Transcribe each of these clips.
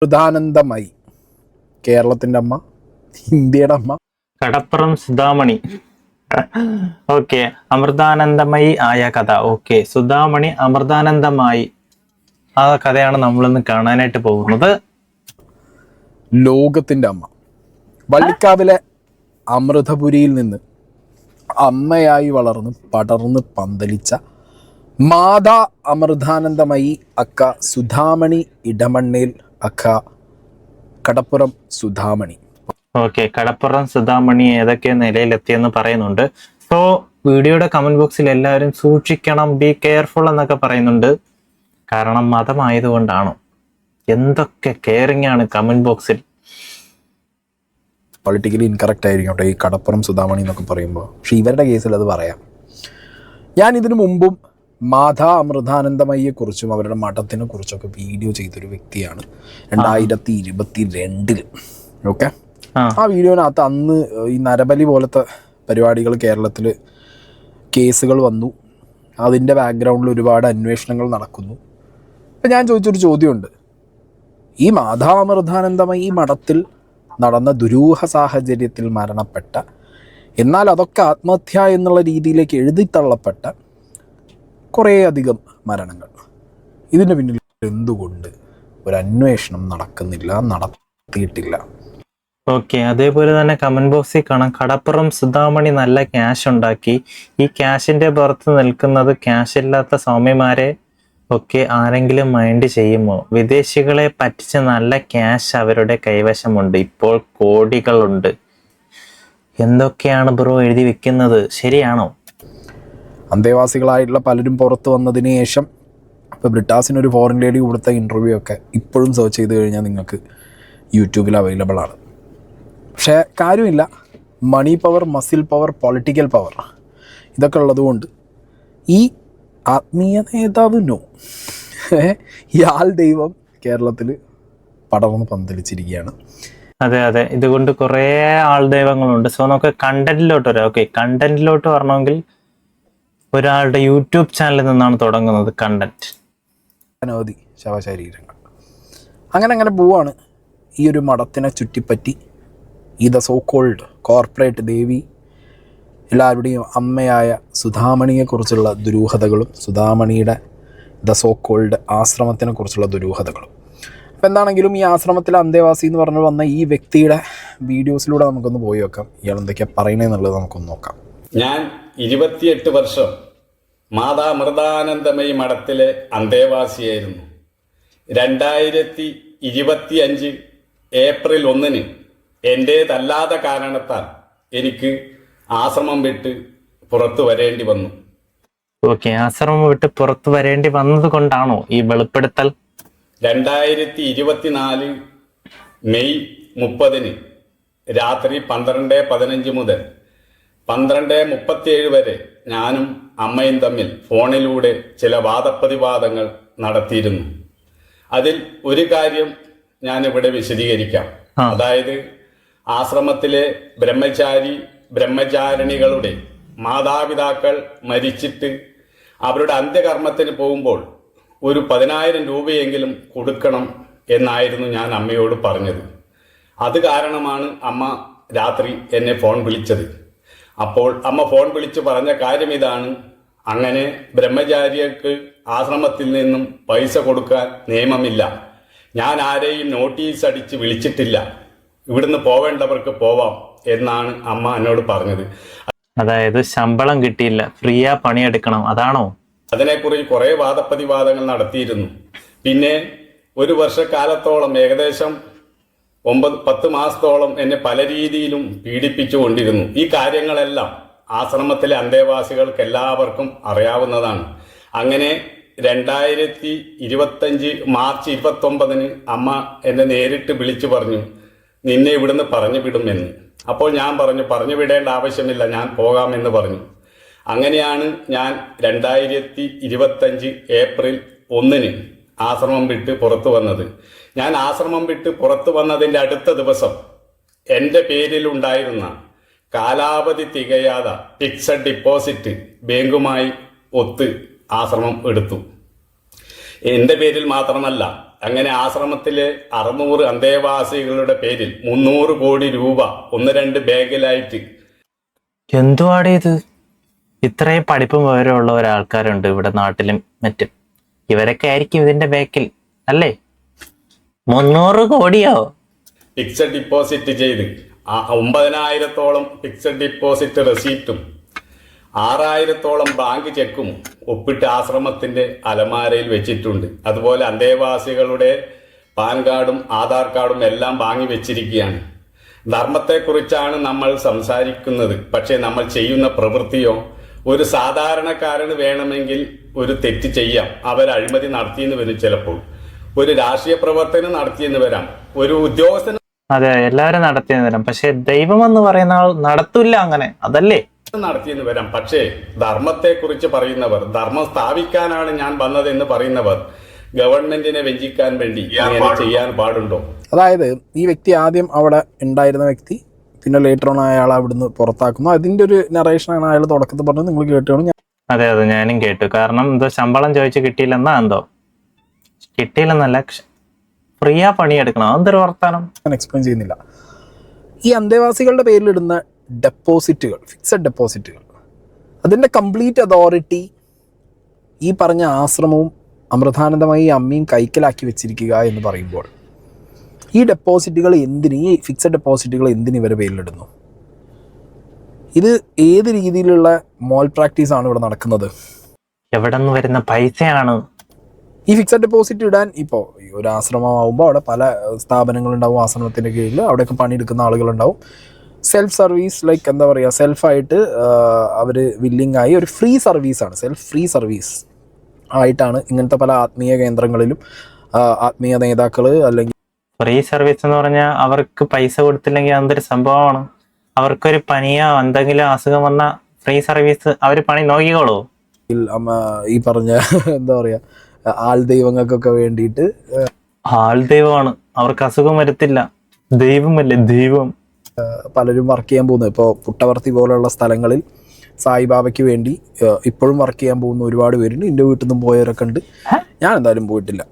അമൃതാനന്ദമയി, കേരളത്തിന്റെ അമ്മ, ഇന്ത്യയുടെ അമ്മ. കടപ്പുറം സുധാമണി. ഓക്കെ, അമൃതാനന്ദമയി ആയ കഥ. ഓക്കെ, സുധാമണി അമൃതാനന്ദമായി ആ കഥയാണ് നമ്മളിന്ന് കാണാനായിട്ട് പോകുന്നത്. ലോകത്തിന്റെ അമ്മ വള്ളിക്കാവിലെ അമൃതപുരിയിൽ നിന്ന് അമ്മയായി വളർന്ന് പടർന്ന് പന്തലിച്ച മാതാ അമൃതാനന്ദമയി അക്ക സുധാമണി ഇടമണ്ണേൽ അക്ക കടപ്പുറം സുധാമണി. ഓക്കെ, കടപ്പുറം സുധാമണി ഏതൊക്കെ നിലയിലെത്തിയെന്ന് പറയുന്നുണ്ട്. സോ വീഡിയോയുടെ കമന്റ് ബോക്സിൽ എല്ലാവരും സൂക്ഷിക്കണം, ബി കെയർഫുൾ എന്നൊക്കെ പറയുന്നുണ്ട്. കാരണം മതമായതുകൊണ്ടാണോ? എന്തൊക്കെ കെയറിംഗ് ആണ് കമന്റ് ബോക്സിൽ. പൊളിറ്റിക്കലി ഇൻകറക്റ്റ് ആയിരിക്കും കേട്ടോ ഈ കടപ്പുറം സുധാമണി എന്നൊക്കെ പറയുമ്പോൾ. പക്ഷെ ഇവരുടെ കേസിൽ അത് പറയാം. ഞാൻ ഇതിനു മുമ്പും മാതാ അമൃതാനന്ദമയിയെക്കുറിച്ചും അവരുടെ മഠത്തിനെ കുറിച്ചൊക്കെ വീഡിയോ ചെയ്തൊരു വ്യക്തിയാണ് 2022. ഓക്കെ, ആ വീഡിയോനകത്ത് അന്ന് ഈ നരബലി പോലത്തെ പരിപാടികൾ കേരളത്തിൽ കേസുകൾ വന്നു. അതിൻ്റെ ബാക്ക്ഗ്രൗണ്ടിൽ ഒരുപാട് അന്വേഷണങ്ങൾ നടക്കുന്നു. അപ്പം ഞാൻ ചോദിച്ചൊരു ചോദ്യമുണ്ട്. ഈ മാതാ അമൃതാനന്ദമയി മഠത്തിൽ നടന്ന ദുരൂഹ സാഹചര്യത്തിൽ മരണപ്പെട്ട, എന്നാൽ അതൊക്കെ ആത്മഹത്യ എന്നുള്ള രീതിയിലേക്ക് എഴുതിത്തള്ളപ്പെട്ട കുറേയധികം മരണങ്ങൾ, ഇതിന് പിന്നിൽ എന്തുകൊണ്ട് ഒരു അന്വേഷണം നടത്തിയിട്ടില്ല? ഓക്കെ, അതേപോലെ തന്നെ കമന്റ് ബോക്സിൽ കാണാം, കടപ്പുറം സുധാമണി നല്ല ക്യാഷ് ഉണ്ടാക്കി. ഈ ക്യാഷിന്റെ പുറത്ത് നിൽക്കുന്നത് ക്യാഷ് ഇല്ലാത്ത സ്വാമിമാരെ ഒക്കെ ആരെങ്കിലും മൈൻഡ് ചെയ്യുമോ? വിദേശികളെ പറ്റിച്ച് നല്ല ക്യാഷ് അവരുടെ കൈവശമുണ്ട്, ഇപ്പോൾ കോടികളുണ്ട്. എന്തൊക്കെയാണ് ബ്രോ എഴുതി വെക്കുന്നത്? ശരിയാണോ? അന്തേവാസികളായിട്ടുള്ള പലരും പുറത്ത് വന്നതിന് ശേഷം ഇപ്പോൾ ബ്രിട്ടാസിനൊരു ഫോറിൻ ലേഡി കൊടുത്ത ഇൻ്റർവ്യൂ ഒക്കെ ഇപ്പോഴും സെർച്ച് ചെയ്ത് കഴിഞ്ഞാൽ നിങ്ങൾക്ക് യൂട്യൂബിൽ അവൈലബിൾ ആണ്. പക്ഷേ കാര്യമില്ല, money power, muscle power, political power ഇതൊക്കെ ഉള്ളതുകൊണ്ട് ഈ ആത്മീയ നേതാവ് ഇയാൾ ദൈവം കേരളത്തിൽ പടർന്ന് പന്തലിച്ചിരിക്കുകയാണ്. അതെ അതെ, ഇതുകൊണ്ട് കുറേ ആൾ ദൈവങ്ങളുണ്ട്. സോ നമുക്ക് കണ്ടന്റിലോട്ട് വരാം. ഓക്കെ, കണ്ടന്റിലോട്ട് വരണമെങ്കിൽ ഒരാളുടെ യൂട്യൂബ് ചാനലിൽ നിന്നാണ് തുടങ്ങുന്നത് കണ്ടന്റ്. അനവധി ശവശരീരങ്ങൾ അങ്ങനെ പോവാണ്. ഈ ഒരു മഠത്തിനെ ചുറ്റിപ്പറ്റി ഈ ദ സോ കോൾഡ് കോർപ്പറേറ്റ് ദേവി എല്ലാവരുടെയും അമ്മയായ സുധാമണിയെക്കുറിച്ചുള്ള ദുരൂഹതകളും സുധാമണിയുടെ ദ സോ കോൾഡ് ആശ്രമത്തിനെ കുറിച്ചുള്ള ദുരൂഹതകളും. അപ്പം എന്താണെങ്കിലും ഈ ആശ്രമത്തിലെ അന്തേവാസി എന്ന് പറഞ്ഞു വന്ന ഈ വ്യക്തിയുടെ വീഡിയോസിലൂടെ നമുക്കൊന്ന് പോയി വെക്കാം. ഇയാൾ എന്തൊക്കെയാണ് പറയണേന്നുള്ളത് നമുക്കൊന്ന് നോക്കാം. ഞാൻ 28 വർഷം മാതാ അമൃതാനന്ദമയി മഠത്തിലെ അന്തേവാസിയായിരുന്നു. 2025 ഏപ്രിൽ 1 എൻ്റേതല്ലാത്ത കാരണത്താൽ എനിക്ക് ആശ്രമം വിട്ട് പുറത്തു വരേണ്ടി വന്നു. ഓക്കെ, ആശ്രമം വിട്ട് പുറത്തു വരേണ്ടി വന്നത് കൊണ്ടാണോ ഈ വെളിപ്പെടുത്തൽ? 2024 മെയ് 30 രാത്രി 12:15 മുതൽ 12:37 വരെ ഞാനും അമ്മയും തമ്മിൽ ഫോണിലൂടെ ചില വാദപ്രതിവാദങ്ങൾ നടത്തിയിരുന്നു. അതിൽ ഒരു കാര്യം ഞാനിവിടെ വിശദീകരിക്കാം. അതായത് ആശ്രമത്തിലെ ബ്രഹ്മചാരിണികളുടെ മാതാപിതാക്കൾ മരിച്ചിട്ട് അവരുടെ അന്ത്യകർമ്മത്തിന് പോകുമ്പോൾ ഒരു 10,000 രൂപയെങ്കിലും കൊടുക്കണം എന്നായിരുന്നു ഞാൻ അമ്മയോട് പറഞ്ഞത്. അത് കാരണമാണ് അമ്മ രാത്രി എന്നെ ഫോൺ വിളിച്ചത്. അപ്പോൾ അമ്മ ഫോൺ വിളിച്ച് പറഞ്ഞ കാര്യം ഇതാണ്: അങ്ങനെ ബ്രഹ്മചാരികൾക്ക് ആശ്രമത്തിൽ നിന്നും പൈസ കൊടുക്കാൻ നിയമമില്ല, ഞാൻ ആരെയും നോട്ടീസ് അടിച്ച് വിളിച്ചിട്ടില്ല, ഇവിടുന്ന് പോവേണ്ടവർക്ക് പോവാം എന്നാണ് അമ്മ എന്നോട് പറഞ്ഞത്. അതായത് ശമ്പളം കിട്ടിയില്ല, ഫ്രീയാ പണിയെടുക്കണം, അതാണോ? അതിനെക്കുറിച്ച് കുറേ വാദപ്രതിവാദങ്ങൾ നടത്തിയിരുന്നു. പിന്നെ ഒരു വർഷക്കാലത്തോളം, ഏകദേശം 9-10 മാസത്തോളം എന്നെ പല രീതിയിലും പീഡിപ്പിച്ചുകൊണ്ടിരുന്നു. ഈ കാര്യങ്ങളെല്ലാം ആശ്രമത്തിലെ അന്തേവാസികൾക്ക് എല്ലാവർക്കും അറിയാവുന്നതാണ്. അങ്ങനെ 2025 മാർച്ച് 29 അമ്മ എന്നെ നേരിട്ട് വിളിച്ചു പറഞ്ഞു, നിന്നെ ഇവിടുന്ന് പറഞ്ഞു വിടുമെന്ന്. അപ്പോൾ ഞാൻ പറഞ്ഞു വിടേണ്ട ആവശ്യമില്ല, ഞാൻ പോകാമെന്ന് പറഞ്ഞു. അങ്ങനെയാണ് ഞാൻ 2025 ഏപ്രിൽ 1 ആശ്രമം വിട്ട് പുറത്തു വന്നത്. ഞാൻ ആശ്രമം വിട്ട് പുറത്തു വന്നതിൻ്റെ അടുത്ത ദിവസം എൻ്റെ പേരിലുണ്ടായിരുന്ന കാലാവധി തികയാതെ ഫിക്സഡ് ഡിപ്പോസിറ്റ് ബാങ്കുമായി ഒത്ത് ആശ്രമം എടുത്തു. എൻ്റെ പേരിൽ മാത്രമല്ല, അങ്ങനെ ആശ്രമത്തിലെ 600 അന്തേവാസികളുടെ പേരിൽ 300 കോടി രൂപ 1-2 ബാങ്കിലായിട്ട്. എന്തുവാടേ ഇത്? ഇത്രയും പഠിപ്പും വിവരമുള്ള ഒരാൾക്കാരുണ്ട് ഇവിടെ നാട്ടിലും മറ്റും. ഇവരൊക്കെ ആയിരിക്കും ഇതിന്റെ ബാക്കിൽ അല്ലേ? 300 കോടിയോ? ഫിക്സഡ് ഡിപ്പോസിറ്റ് ചെയ്ത് 9,000-ഓളം ഫിക്സഡ് ഡിപ്പോസിറ്റ് റെസീപ്റ്റും 6,000-ഓളം ബാങ്ക് ചെക്കും ഒപ്പിട്ട് ആശ്രമത്തിന്റെ അലമാരയിൽ വെച്ചിട്ടുണ്ട്. അതുപോലെ അന്തേവാസികളുടെ പാൻ കാർഡും ആധാർ കാർഡും എല്ലാം വാങ്ങി വെച്ചിരിക്കുകയാണ്. ധർമ്മത്തെക്കുറിച്ചാണ് നമ്മൾ സംസാരിക്കുന്നത്. പക്ഷേ നമ്മൾ ചെയ്യുന്ന പ്രവൃത്തിയോ, ഒരു സാധാരണക്കാരന് വേണമെങ്കിൽ ഒരു തെറ്റ് ചെയ്യാം. അവർ അഴിമതി നടത്തിയെന്ന് വരും, ചിലപ്പോൾ ഒരു രാഷ്ട്രീയ പ്രവർത്തനം നടത്തിയെന്ന് വരാം, ഒരു ഉദ്യോഗസ്ഥന് അതെ, എല്ലാവരും നടത്തിയെന്ന് വരാം. പക്ഷെ ദൈവം എന്ന് പറയുന്ന ആൾ നടത്തൂല്ല അങ്ങനെ, അതല്ലേ നടത്തിയെന്ന് വരാം. പക്ഷേ ധർമ്മത്തെക്കുറിച്ച് പറയുന്നവർ, ധർമ്മം സ്ഥാപിക്കാനാണ് ഞാൻ വന്നതെന്ന് പറയുന്നവർ ഗവൺമെന്റിനെ വഞ്ചിക്കാൻ വേണ്ടി ഇങ്ങനെ ചെയ്യാൻ പാടുണ്ടോ? അതായത് ഈ വ്യക്തി ആദ്യം അവിടെ ഉണ്ടായിരുന്ന വ്യക്തി, പിന്നെ ലേറ്റർ ഓൺ അയാൾ അവിടുന്ന് പുറത്താക്കുന്നു. അതിന്റെ ഒരു നറേഷനാണ് അയാൾ തുടക്കത്തിൽ പറഞ്ഞത്. നിങ്ങൾ കേട്ടോ? അതെ, അത് ഞാനും കേട്ടു. കാരണം എന്തോ ശമ്പളം ചോദിച്ച് കിട്ടിയില്ലെന്നാ, എന്തോ കിട്ടിയില്ലെന്നല്ല, ഫ്രീയാ പണിയെടുക്കണം. അതൊരു വർത്താനം. ഞാൻ എക്സ്പ്ലെയിൻ ചെയ്യുന്നില്ല. ഈ അന്തേവാസികളുടെ പേരിലിടുന്ന ഡെപ്പോസിറ്റുകൾ, ഫിക്സഡ് ഡെപ്പോസിറ്റുകൾ, അതിൻ്റെ കംപ്ലീറ്റ് അതോറിറ്റി ഈ പറഞ്ഞ ആശ്രമവും അമൃതാനന്ദമായി അമ്മയും കൈക്കലാക്കി വെച്ചിരിക്കുക എന്ന് പറയുമ്പോൾ ഈ ഡെപ്പോസിറ്റുകൾ എന്തിന്, ഈ ഫിക്സഡ് ഡെപ്പോസിറ്റുകൾ എന്തിന് ഇവരെ പേരിലിടുന്നു? ഇത് ഏത് രീതിയിലുള്ള മോൾ പ്രാക്ടീസ് ആണ് ഇവിടെ നടക്കുന്നത്? എവിടെ നിന്ന് വരുന്ന പൈസയാണ് ഈ ഫിക്സഡ് ഡെപ്പോസിറ്റ് ഇടാൻ? ഇപ്പോൾ ഒരു ആശ്രമമാകുമ്പോൾ അവിടെ പല സ്ഥാപനങ്ങളുണ്ടാവും ആശ്രമത്തിൻ്റെ കീഴിൽ, അവിടെയൊക്കെ പണിയെടുക്കുന്ന ആളുകളുണ്ടാവും. സെൽഫ് സർവീസ്, ലൈക്ക് എന്താ പറയുക, സെൽഫായിട്ട് അവർ വില്ലിങ് ആയി ഒരു ഫ്രീ സർവീസാണ്, സെൽഫ് ഫ്രീ സർവീസ് ആയിട്ടാണ് ഇങ്ങനത്തെ പല ആത്മീയ കേന്ദ്രങ്ങളിലും ആത്മീയ നേതാക്കൾ അല്ലെങ്കിൽ ഫ്രീ സർവീസ് എന്ന് പറഞ്ഞാൽ അവർക്ക് പൈസ കൊടുത്തില്ലെങ്കിൽ എന്തൊരു സംഭവമാണ്. അവർക്കൊരു പനിയോ എന്തെങ്കിലും അസുഖം വന്നാൽ ഫ്രീ സർവീസ് അവർ പണി നോക്കിക്കോളൂ. ഈ പറഞ്ഞ എന്താ പറയുക, ആൾ ദൈവങ്ങൾക്കൊക്കെ വേണ്ടിയിട്ട്. ആൾ ദൈവമാണ്, അവർക്ക് അസുഖം വരത്തില്ല. ദൈവമല്ലേ ദൈവം. പലരും വർക്ക് ചെയ്യാൻ പോകുന്നത്, ഇപ്പോൾ പുട്ടവർത്തി പോലുള്ള സ്ഥലങ്ങളിൽ സായിബാബയ്ക്ക് വേണ്ടി ഇപ്പോഴും വർക്ക് ചെയ്യാൻ പോകുന്ന ഒരുപാട് പേരുണ്ട്. എൻ്റെ വീട്ടിൽ നിന്നും പോയവരൊക്കെ ഉണ്ട്. ഞാൻ എന്തായാലും പോയിട്ടില്ല.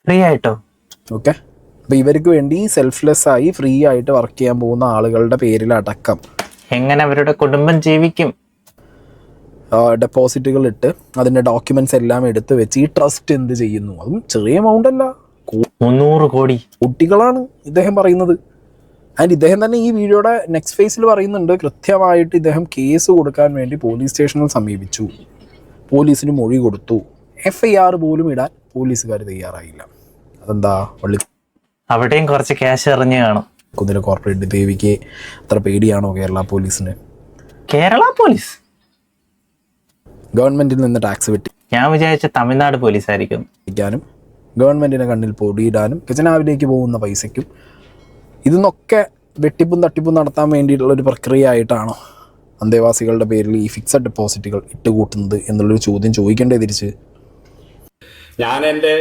ഫ്രീ ആയിട്ടോ? ഓക്കെ. അപ്പോൾ ഇവർക്ക് വേണ്ടി സെൽഫ്ലെസ് ആയി ഫ്രീ ആയിട്ട് വർക്ക് ചെയ്യാൻ പോകുന്ന ആളുകളുടെ പേരിലടക്കം എങ്ങനെ അവരുടെ കുടുംബം ജീവിക്കും? ഡെപ്പോസിറ്റുകൾ ഇട്ട് അതിൻ്റെ ഡോക്യുമെന്റ്സ് എല്ലാം എടുത്ത് വെച്ച് ഈ ട്രസ്റ്റ് എന്ത് ചെയ്യുന്നു? അതും ചെറിയ എമൗണ്ട് അല്ല, 300 കോടി കുട്ടികളാണ് ഇദ്ദേഹം പറയുന്നത്. ആൻഡ് ഇദ്ദേഹം തന്നെ ഈ വീഡിയോയുടെ നെക്സ്റ്റ് ഫേസിൽ പറയുന്നുണ്ട്, കൃത്യമായിട്ട് ഇദ്ദേഹം കേസ് കൊടുക്കാൻ വേണ്ടി പോലീസ് സ്റ്റേഷനിൽ സമീപിച്ചു, പോലീസിന് മൊഴി കൊടുത്തു. FIR പോലും ഇടാൻ പോലീസുകാർ തയ്യാറായില്ല. അതെന്താ? അവിടെയും കുറച്ച് ക്യാഷ് എറിഞ്ഞ് കാണും. കുന്നിലെ കോർപ്പറേറ്റ് ദേവിക്ക് അത്ര പേടിയാണോ കേരള പോലീസിന്? കേരള പോലീസ് ഗവൺമെന്റിൽ നിന്ന് ടാക്സ് ഞാൻ വിചാരിച്ച തമിഴ്നാട് പോലീസായിരിക്കും. വെട്ടിക്കാനും ഗവൺമെന്റിനെ കണ്ണിൽ പൊടിയിടാനും ഖജനാവിലേക്ക് പോകുന്ന പൈസയ്ക്കും ഇതിന്നൊക്കെ വെട്ടിപ്പും തട്ടിപ്പും നടത്താൻ വേണ്ടിയിട്ടുള്ള ഒരു പ്രക്രിയ ആയിട്ടാണോ അന്തേവാസികളുടെ പേരിൽ ഈ ഫിക്സഡ് ഡെപ്പോസിറ്റുകൾ ഇട്ടുകൂട്ടുന്നത് എന്നുള്ളൊരു ചോദ്യം ചോദിക്കേണ്ടേ തിരിച്ച്? ഞാൻ എൻ്റെ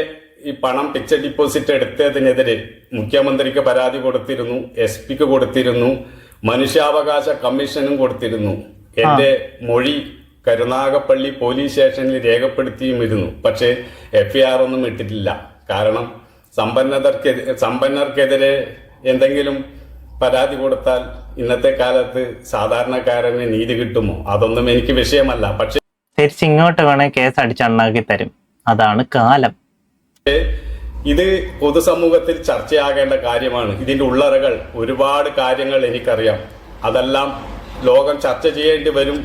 ഈ പണം ഫിക്സഡ് ഡിപ്പോസിറ്റ് എടുത്തതിനെതിരെ മുഖ്യമന്ത്രിക്ക് പരാതി കൊടുത്തിരുന്നു, SP-ക്ക് കൊടുത്തിരുന്നു, മനുഷ്യാവകാശ കമ്മീഷനും കൊടുത്തിരുന്നു. എൻ്റെ മൊഴി കരുനാഗപ്പള്ളി പോലീസ് സ്റ്റേഷനിൽ രേഖപ്പെടുത്തിയുമിരുന്നു. പക്ഷേ FIR ഒന്നും ഇട്ടിട്ടില്ല. കാരണം സമ്പന്നർക്കെതിരെ എന്തെങ്കിലും പരാതി കൊടുത്താൽ ഇന്നത്തെ കാലത്ത് സാധാരണക്കാരന് നീതി കിട്ടുമോ? അതൊന്നും എനിക്ക് വിഷയമല്ല. പക്ഷേ തിരിച്ചിങ്ങോട്ട് വേണേ കേസ് അടിച്ചണ്ണാക്കി തരും. അതാണ് കാലം. ഇത് പൊതുസമൂഹത്തിൽ ചർച്ചയാകേണ്ട കാര്യമാണ്. ഇതിന്റെ ഉള്ളറകൾ ഒരുപാട് കാര്യങ്ങൾ എനിക്കറിയാം. അതെല്ലാം ലോകം ചർച്ച ചെയ്യേണ്ടി വരും.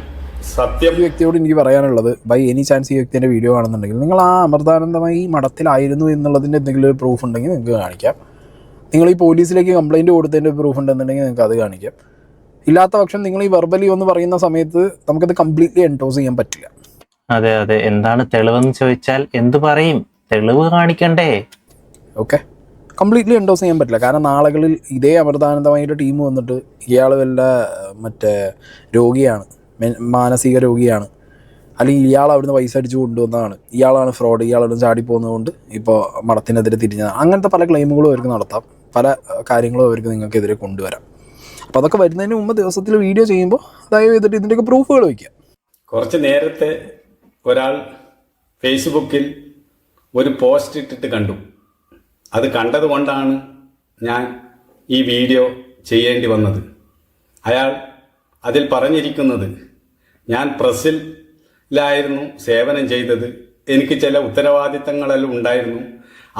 സത്യം. ഈ വ്യക്തിയോട് എനിക്ക് പറയാനുള്ളത്, ബൈ എനി ചാൻസ് ഈ വ്യക്തിൻ്റെ വീഡിയോ കാണുന്നുണ്ടെങ്കിൽ നിങ്ങൾ ആ അമൃതാനന്ദമായി മഠത്തിലായിരുന്നു എന്നുള്ളതിൻ്റെ എന്തെങ്കിലും ഒരു പ്രൂഫ് ഉണ്ടെങ്കിൽ നിങ്ങൾക്ക് കാണിക്കാം. നിങ്ങൾ ഈ പോലീസിലേക്ക് കംപ്ലൈൻറ്റ് കൊടുത്തതിൻ്റെ പ്രൂഫ് ഉണ്ടെന്നുണ്ടെങ്കിൽ നിങ്ങൾക്ക് അത് കാണിക്കാം. ഇല്ലാത്ത പക്ഷം നിങ്ങൾ ഈ വെർബലി ഒന്ന് പറയുന്ന സമയത്ത് നമുക്കത് കംപ്ലീറ്റ്ലി എൻഡോസ് ചെയ്യാൻ പറ്റില്ല. അതെ അതെ, എന്താണ് തെളിവെന്ന് ചോദിച്ചാൽ എന്ത് പറയും? തെളിവ് കാണിക്കണ്ടേ? ഓക്കെ, കംപ്ലീറ്റ്ലി എൻഡോസ് ചെയ്യാൻ പറ്റില്ല. കാരണം നാളുകളിൽ ഇതേ അമൃതാനന്ദമായിട്ട് ടീം വന്നിട്ട് ഇയാൾ വല്ല മറ്റേ രോഗിയാണ്, മാനസിക രോഗിയാണ്, അല്ലെങ്കിൽ ഇയാൾ അവിടുന്ന് പൈസ അടിച്ചു കൊണ്ടുവന്നതാണ്, ഇയാളാണ് ഫ്രോഡ്, ഇയാളവിടെ ചാടിപ്പോകുന്നതുകൊണ്ട് ഇപ്പോൾ മഠത്തിനെതിരെ തിരിഞ്ഞതാണ്, അങ്ങനത്തെ പല ക്ലെയിമുകളും അവർക്ക് നടത്താം, പല കാര്യങ്ങളും അവർക്ക് നിങ്ങൾക്കെതിരെ കൊണ്ടുവരാം. അപ്പോൾ അതൊക്കെ വരുന്നതിന് മുമ്പ് ദിവസത്തിൽ വീഡിയോ ചെയ്യുമ്പോൾ ദയവ് ചെയ്തിട്ട് ഇതിൻ്റെയൊക്കെ പ്രൂഫുകൾ വയ്ക്കുക. കുറച്ച് നേരത്തെ ഒരാൾ ഫേസ്ബുക്കിൽ ഒരു പോസ്റ്റ് ഇട്ടിട്ട് കണ്ടു. അത് കണ്ടതുകൊണ്ടാണ് ഞാൻ ഈ വീഡിയോ ചെയ്യേണ്ടി വന്നത്. അയാൾ അതിൽ പറഞ്ഞിരിക്കുന്നത്, ഞാൻ പ്രസ്സിലായിരുന്നു സേവനം ചെയ്തത്, എനിക്ക് ചില ഉത്തരവാദിത്തങ്ങളെല്ലാം ഉണ്ടായിരുന്നു,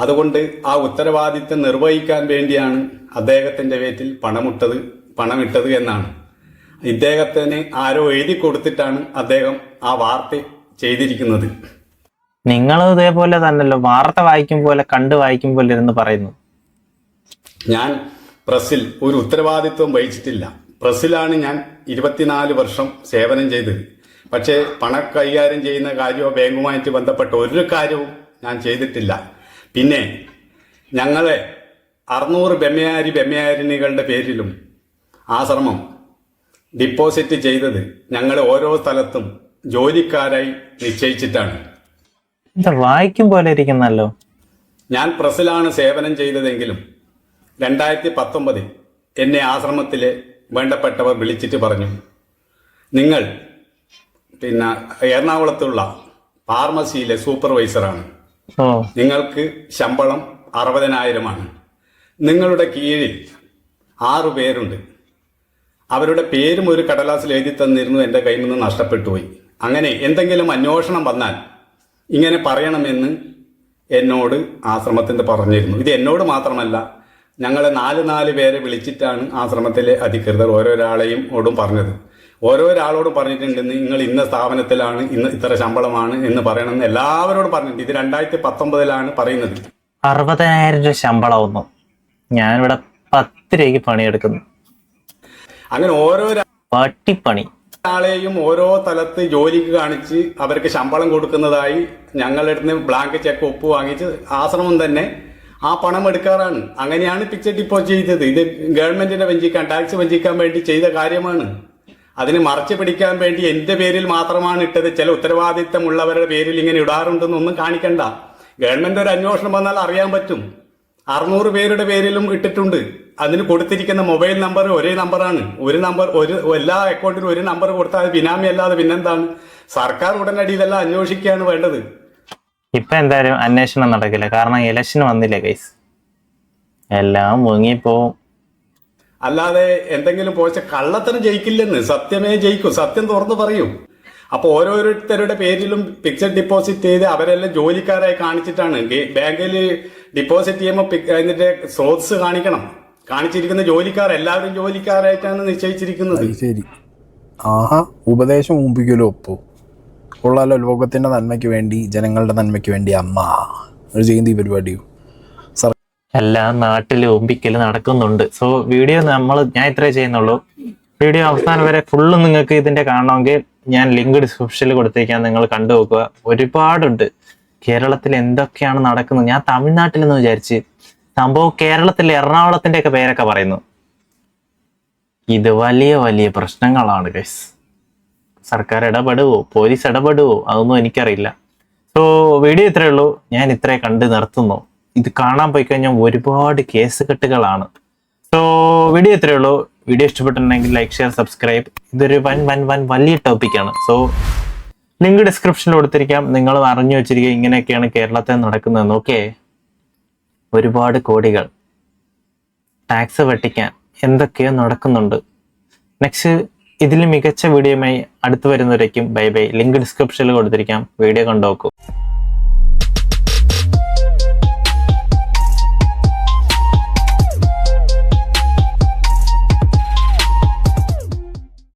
അതുകൊണ്ട് ആ ഉത്തരവാദിത്തം നിർവഹിക്കാൻ വേണ്ടിയാണ് അദ്ദേഹത്തിൻ്റെ പേരിൽ പണമിട്ടത് എന്നാണ്. ഇദ്ദേഹത്തിന് ആരോ എഴുതി കൊടുത്തിട്ടാണ് അദ്ദേഹം ആ വാർത്ത ചെയ്തിരിക്കുന്നത്. നിങ്ങളും ഇതേപോലെ തന്നെയല്ലോ, വാർത്ത വായിക്കും പോലെ കണ്ടു വായിക്കും പോലെ ഇരുന്ന് പറയുന്നു. ഞാൻ പ്രസ്സിൽ ഒരു ഉത്തരവാദിത്വം വഹിച്ചിട്ടില്ല. പ്രസ്സിലാണ് ഞാൻ 24 വർഷം സേവനം ചെയ്തത്. പക്ഷേ പണം കൈകാര്യം ചെയ്യുന്ന കാര്യമോ ബാങ്കുമായിട്ട് ബന്ധപ്പെട്ട ഒരു കാര്യവും ഞാൻ ചെയ്തിട്ടില്ല. പിന്നെ ഞങ്ങളെ 600 ബെമ്മയാരിനികളുടെ പേരിലും ആശ്രമം ഡിപ്പോസിറ്റ് ചെയ്തത് ഞങ്ങളെ ഓരോ സ്ഥലത്തും ജോലിക്കാരായി നിശ്ചയിച്ചിട്ടാണ്. ഇത് വായിക്കും പോലെ ഇരിക്കുന്നല്ലോ. ഞാൻ പ്രസ്സിലാണ് സേവനം ചെയ്തതെങ്കിലും 2019 എന്നെ ആശ്രമത്തിലെ വേണ്ടപ്പെട്ടവർ വിളിച്ചിട്ട് പറഞ്ഞു, നിങ്ങൾ എറണാകുളത്തുള്ള ഫാർമസിയിലെ സൂപ്പർവൈസറാണ്, നിങ്ങൾക്ക് ശമ്പളം 60,000 നിങ്ങളുടെ കീഴിൽ 6 പേരുണ്ട്, അവരുടെ പേരും ഒരു കടലാസിൽ എഴുതി തന്നിരുന്നു, എൻ്റെ കയ്യിൽ നിന്ന് നഷ്ടപ്പെട്ടു പോയി. അങ്ങനെ എന്തെങ്കിലും അന്വേഷണം വന്നാൽ ഇങ്ങനെ പറയണമെന്ന് എന്നോട് ആശ്രമത്തിൻ്റെ പറഞ്ഞിരുന്നു. ഇത് എന്നോട് മാത്രമല്ല, ഞങ്ങളെ 4 പേരെ വിളിച്ചിട്ടാണ് ആശ്രമത്തിലെ അധികൃതർ ഓരോരാളോടും പറഞ്ഞത്. ഓരോരാളോടും പറഞ്ഞിട്ടുണ്ട്, നിങ്ങൾ ഇന്ന സ്ഥാപനത്തിലാണ്, ഇന്ന് ഇത്ര ശമ്പളമാണ് എന്ന് പറയണമെന്ന് എല്ലാവരോടും പറഞ്ഞിട്ടുണ്ട്. ഇത് 2019 പറയുന്നത്. 60,000 രൂപ ശമ്പളമൊന്നും ഞാനിവിടെ 10 രൂപയ്ക്ക് പണിയെടുക്കുന്നു. അങ്ങനെ ഓരോ പട്ടിപ്പണി ആളെയും ഓരോ സ്ഥലത്ത് ജോലിക്ക് കാണിച്ച് അവർക്ക് ശമ്പളം കൊടുക്കുന്നതായി ഞങ്ങളുടെ അടുത്ത് ബ്ലാങ്ക് ചെക്ക് ഒപ്പ് വാങ്ങിച്ച് ആശ്രമം തന്നെ ആ പണം എടുക്കാറാണ്. അങ്ങനെയാണ് ഫിക്സഡ് ഡിപ്പോസിറ്റ് ചെയ്തത്. ഇത് ഗവൺമെന്റിനെ വഞ്ചിക്കാൻ, ടാക്സ് വഞ്ചിക്കാൻ വേണ്ടി ചെയ്ത കാര്യമാണ്. അതിന് മറച്ചു പിടിക്കാൻ വേണ്ടി എന്റെ പേരിൽ മാത്രമാണ് ഇട്ടത്. ചില ഉത്തരവാദിത്തമുള്ളവരുടെ പേരിൽ ഇങ്ങനെ ഇടാറുണ്ടെന്നൊന്നും കാണിക്കണ്ട. ഗവൺമെന്റ് ഒരു അന്വേഷണം വന്നാൽ അറിയാൻ പറ്റും. 600 പേരുടെ പേരിലും ഇട്ടിട്ടുണ്ട്. അതിന് കൊടുത്തിരിക്കുന്ന മൊബൈൽ നമ്പർ ഒരേ നമ്പറാണ്. എല്ലാ അക്കൗണ്ടിനും ഒരു നമ്പർ കൊടുത്താൽ ബിനാമി അല്ലാതെ പിന്നെന്താണ്? സർക്കാർ ഉടനടി ഇതെല്ലാം അന്വേഷിക്കുകയാണ് വേണ്ടത്. ഇപ്പൊ എന്തായാലും അന്വേഷണം നടക്കില്ല, കാരണം ഇലക്ഷൻ വന്നില്ലേ ഗൈസ്, എല്ലാം മുങ്ങിപ്പോവും. അല്ലാതെ എന്തെങ്കിലും പോച്ച കള്ളത്തരം ജയിക്കില്ലെന്ന്, സത്യമേ ജയിക്കൂ. സത്യം തുറന്നു പറയൂ. അപ്പൊ ഓരോരുത്തരുടെ പേരിലും ഫിക്സഡ് ഡിപ്പോസിറ്റ് ചെയ്ത് അവരെല്ലാം ജോലിക്കാരായി കാണിച്ചിട്ടാണ്. ബാങ്കിൽ ഡിപ്പോസിറ്റ് ചെയ്യുമ്പോൾ അതിന്റെ സ്രോതസ് കാണിക്കണം. കാണിച്ചിരിക്കുന്ന ജോലിക്കാർ എല്ലാവരും ജോലിക്കാരായിട്ടാണ് നിശ്ചയിച്ചിരിക്കുന്നത്. ശരി, ആഹാ, ഉപദേശം മുമ്പിക്കലോ ഒപ്പോ ഉള്ളാലോ. ലോകത്തിന്റെ നന്മയ്ക്ക് വേണ്ടി, ജനങ്ങളുടെ നന്മയ്ക്ക് വേണ്ടി അമ്മ ഒരു ചെയ്യുന്ന ഈ പരിപാടിയോ എല്ലാ നാട്ടിലും ഒമ്പിക്കല് നടക്കുന്നുണ്ട്. സോ വീഡിയോ ഞാൻ ഇത്രേ ചെയ്യുന്നുള്ളൂ. വീഡിയോ അവസാനം വരെ ഫുള്ള് നിങ്ങൾക്ക് ഇതിന്റെ കാണണമെങ്കിൽ ഞാൻ ലിങ്ക് ഡിസ്ക്രിപ്ഷനിൽ കൊടുത്തേക്കാം, നിങ്ങൾ കണ്ടു നോക്കുക. ഒരുപാടുണ്ട് കേരളത്തിൽ എന്തൊക്കെയാണ് നടക്കുന്നത്. ഞാൻ തമിഴ്നാട്ടിലെന്ന് വിചാരിച്ച്, സംഭവം കേരളത്തിലെ എറണാകുളത്തിന്റെ ഒക്കെ പേരൊക്കെ പറയുന്നു. ഇത് വലിയ വലിയ പ്രശ്നങ്ങളാണ് ഗൈസ്. സർക്കാർ ഇടപെടുവോ, പോലീസ് ഇടപെടുവോ, അതൊന്നും എനിക്കറിയില്ല. സോ വീഡിയോ ഇത്രയേ ഉള്ളൂ. ഞാൻ ഇത്രേ കണ്ട് നിർത്തുന്നു. ഇത് കാണാൻ പോയി കഴിഞ്ഞാൽ ഒരുപാട് കേസ് കെട്ടുകളാണ്. സോ വീഡിയോ ഇത്രയേ ഉള്ളൂ. വീഡിയോ ഇഷ്ടപ്പെട്ടിട്ടുണ്ടെങ്കിൽ ലൈക്ക്, ഷെയർ, സബ്സ്ക്രൈബ്. ഇതൊരു വലിയ ടോപ്പിക്കാണ്. സോ ലിങ്ക് ഡിസ്ക്രിപ്ഷനിൽ കൊടുത്തിരിക്കാം. നിങ്ങൾ അറിഞ്ഞു വെച്ചിരിക്കുക ഇങ്ങനെയൊക്കെയാണ് കേരളത്തിൽ നടക്കുന്നതെന്ന്. ഓക്കെ, ഒരുപാട് കോടികൾ ടാക്സ് വെട്ടിക്കാൻ എന്തൊക്കെയോ നടക്കുന്നുണ്ട്. നെക്സ്റ്റ് ഇതിൽ മികച്ച വീഡിയോയുമായി അടുത്ത് വരുന്നവരേക്കും ബൈ ബൈ. ലിങ്ക് ഡിസ്ക്രിപ്ഷനിൽ കൊടുത്തിരിക്കാം. വീഡിയോ കണ്ടു നോക്കൂ.